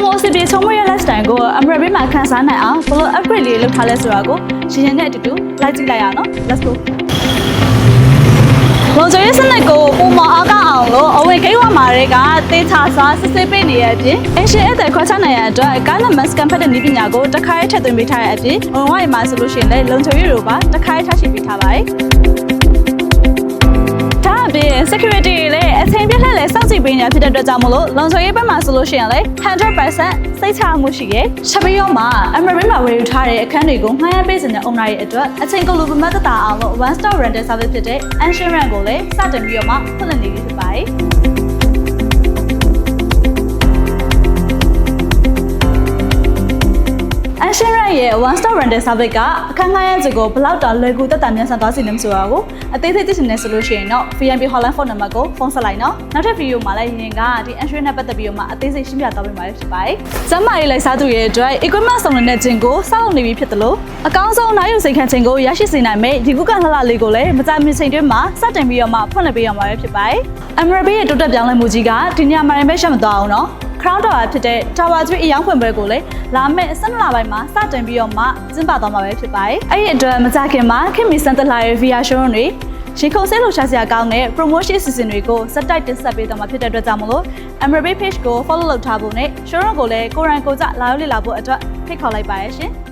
ပိုအစီအပြေချုံမရလက်စတိုင်ကိုအမရဘေးမှာခန်းစားနိုင်အောင်ဘလို့ upgrade လေးလုပ်ထားလဲဆိုတာကိုရှင်ရှင်နဲ့အတူတူလိုက်ကြည့်လိုက်ရအောင်နော် let's go လုံခြုံရေးစနစ်ကိုပုံမအားကောင်းအောင်လို့အဝင်ဂိတ်ဝမှာတွေကတေးချစွာစစ်ဆေးပေးနေရတဲ့အပြင်အင်ရှင်အဲ့တဲ့ခွဲခြားနိုင်ရတဲ့အတွက်ကားနဲ့ mask ကန်ဖတ်တဲ့နည်းပညာကိုတစ်ခါရေးထည့်သွင်းပေးထားတဲ့အပြင်ဝင်ဝိုင်းမှာဆိုလို့ရှိရင်လည်းလုံခြုံရေးတွေပါတစ်ခါရေးထားရှိပေးထားပါတယ်ဒါအပြင် security လည်းအချိန်ပြည့်လှည့်လဲစောင့်ကြည့်ပေးနေတာဖြစ်တဲ့အတွက်ကြောင့်မလို့လုံခြုံရေးဘက်မှာဆိုလို့ရှိရင်လည်း 100% စိတ်ချမှုရှိရဲ့။ချက်ပြီးတော့မှအမရဘေးမှာဝယ်ယူထားတဲ့အခန်းတွေကိုငှားရမ်းပေးစတဲ့ owner ရဲ့အတွက်အချိန်ကုန်လို့ပမတ်တတာအောင်လို့ one stop rental service ဖြစ်တဲ့ insurance ကိုလည်းစတင်ပြီးတော့မှဖွင့်လှစ်နေပြီဖြစ်ပါတယ်။ insurance ရဲ့ one stop rental service ကအခန်းငှားရမ်းစကိုဘလောက်တောင်လွယ်ကူတက်တာမြန်ဆန်သွားစေလဲဆိုတာကိုအသေးစိတ်သိချင်နေဆိုလို့ရှိရင်တော့ VIP hotline phone number ကိုဖုန်းဆက်လိုက်နော်နောက်ထပ်ဗီဒီယိုမှာလည်းရင်ကဒီ insurance နဲ့ပတ်သက်ပြီးတော့မှအသေးစိတ်ရှင်းပြသွားပေးမှာဖြစ်ပါတယ်။ကျန်းမာရေးလိုက်စားသူရဲ့အတွက် equipment စုံနေတဲ့ခြင်းကိုစောင့်နေပြီဖြစ်တယ်လို့အကောင်းဆုံးနိုင်ယူစိတ်ခံခြင်းကိုရရှိစေနိုင်မဲ့ဒီကုကလှလှလေးကိုလည်းမကြာမီချိန်တွင်းမှာစတင်ပြီးတော့မှဖွင့်လှစ်ပေးရမှာဖြစ်ပါတယ်။ Amrabi ရဲ့တိုးတက်ပြောင်းလဲမှုကြီးကဒီညမှာရင်ပဲရှက်မသွားအောင်နော်။ Crown Tower ဖြစ်တဲ့ Tower 3အယောင်ဖွင့်ပွဲကိုလည်းလာမယ့်12လပိုင်းမှာစတင်ပြီးတော့မှကျင်းပသွားမှာပဲဖြစ်ပါတယ်။အဲ့ဒီအတွက်မကြခင်မှာခင်မီစန်တလာရဲ့ VR show တွေရေခုံဆဲလို့ရှာစရာကောင်းတဲ့ promotion season တွေကိုစက်တိုက်တင်ဆက်ပေးသွားမှာဖြစ်တဲ့အတွက်ကြောင့်မလို့ Amrabi page ကို follow လုပ်ထားဖို့နဲ့ showroom ကိုလည်းကိုယ်တိုင်ကိုယ်ကျလာရောက်လေ့လာဖို့အတွက်ဖိတ်ခေါ်လိုက်ပါရရှင်။